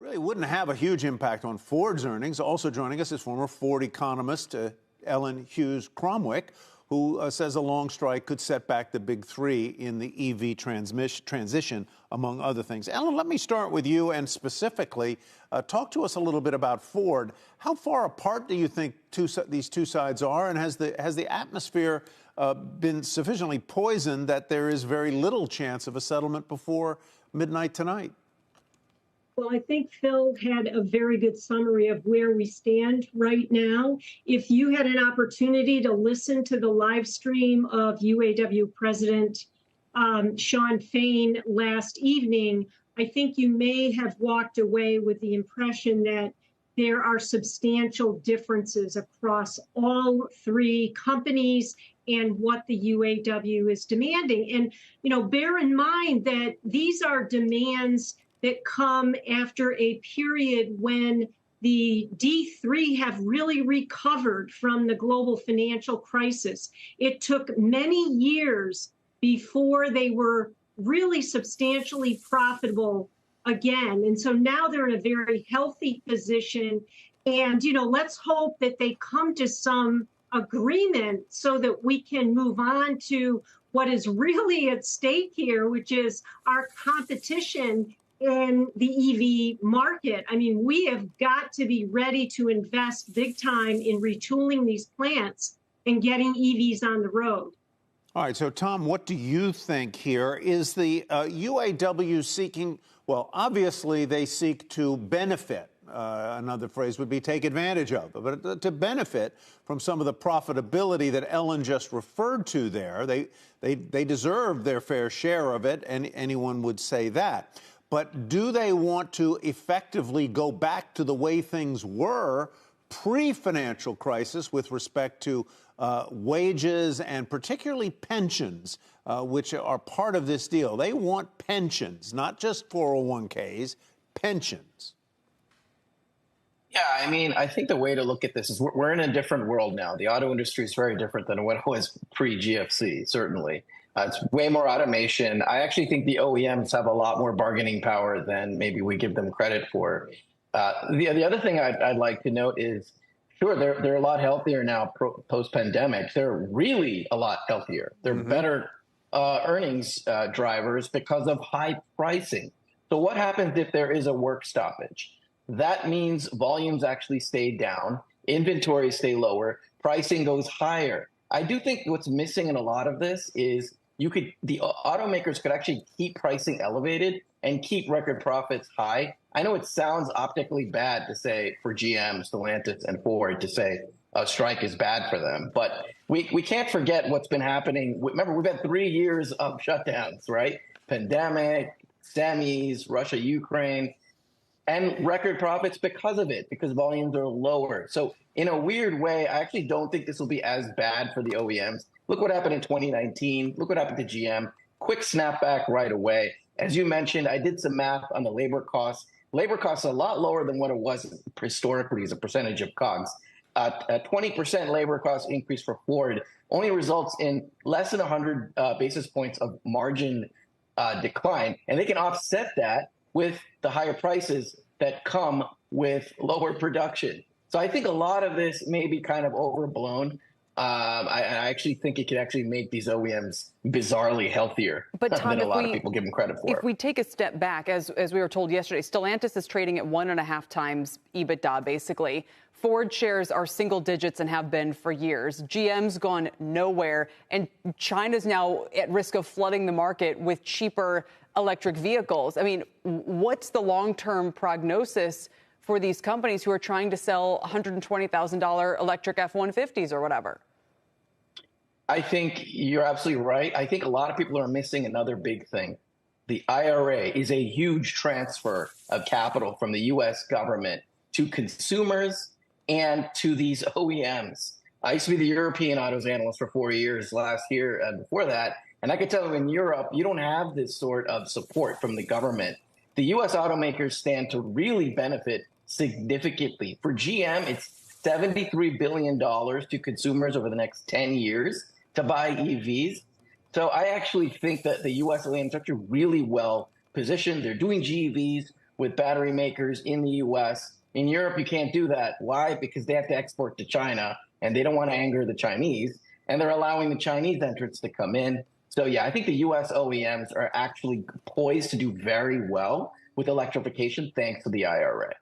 Really wouldn't have a huge impact on Ford's earnings. Also joining us is former Ford economist Ellen Hughes-Cromwick, who says a long strike could set back the big three in the EV transition, among other things. Ellen, let me start with you and specifically talk to us a little bit about Ford. How far apart do you think these two sides are, and has the atmosphere been sufficiently poisoned that there is very little chance of a settlement before midnight tonight? Well, I think Phil had a very good summary of where we stand right now. If you had an opportunity to listen to the live stream of UAW President Shawn Fain last evening, I think you may have walked away with the impression that there are substantial differences across all three companies and what the UAW is demanding. And, bear in mind that these are demands that come after a period when the D3 have really recovered from the global financial crisis. It took many years before they were really substantially profitable again. And so now they're in a very healthy position. And, let's hope that they come to some agreement so that we can move on to what is really at stake here, which is our competition in the EV market. I mean, we have got to be ready to invest big time in retooling these plants and getting EVs on the road. All right, so Tom, what do you think here? Is the UAW seeking, well, obviously they seek to benefit. Another phrase would be take advantage of, but to benefit from some of the profitability that Ellen just referred to there. They deserve their fair share of it, and anyone would say that. But do they want to effectively go back to the way things were pre-financial crisis with respect to wages and particularly pensions, which are part of this deal? They want pensions, not just 401ks, pensions. Yeah, I mean, I think the way to look at this is we're in a different world now. The auto industry is very different than what it was pre-GFC, certainly. It's way more automation. I actually think the OEMs have a lot more bargaining power than maybe we give them credit for. The other thing I'd like to note is, sure, they're a lot healthier now post-pandemic. They're really a lot healthier. They're better earnings drivers because of high pricing. So what happens if there is a work stoppage? That means volumes actually stay down, inventories stay lower, pricing goes higher. I do think what's missing in a lot of this is the automakers could actually keep pricing elevated and keep record profits high. I know it sounds optically bad to say for GM, Stellantis, and Ford to say a strike is bad for them, but we can't forget what's been happening. Remember, we've had 3 years of shutdowns, right? Pandemic, semis, Russia, Ukraine, and record profits because of it, because volumes are lower. So in a weird way, I actually don't think this will be as bad for the OEMs. Look what happened in 2019. Look what happened to GM. Quick snapback right away. As you mentioned, I did some math on the labor costs. Labor costs are a lot lower than what it was historically as a percentage of COGS. A 20% labor cost increase for Ford only results in less than 100 basis points of margin decline. And they can offset that with the higher prices that come with lower production. So I think a lot of this may be kind of overblown. I actually think it could actually make these OEMs bizarrely healthier than a lot of people give them credit for. If we take a step back, as we were told yesterday, Stellantis is trading at 1.5 times EBITDA, basically. Ford shares are single digits and have been for years. GM's gone nowhere, and China's now at risk of flooding the market with cheaper electric vehicles. I mean, what's the long-term prognosis for these companies who are trying to sell $120,000 electric F-150s or whatever? I think you're absolutely right. I think a lot of people are missing another big thing. The IRA is a huge transfer of capital from the U.S. government to consumers and to these OEMs. I used to be the European autos analyst for 4 years last year and before that. And I can tell you in Europe, you don't have this sort of support from the government. The U.S. automakers stand to really benefit significantly. For GM, it's $73 billion to consumers over the next 10 years to buy EVs. So I actually think that the U.S. OEMs are actually really well positioned. They're doing GEVs with battery makers in the US. In Europe, you can't do that. Why? Because they have to export to China, and they don't want to anger the Chinese, and they're allowing the Chinese entrants to come in. So yeah, I think the US OEMs are actually poised to do very well with electrification thanks to the IRA.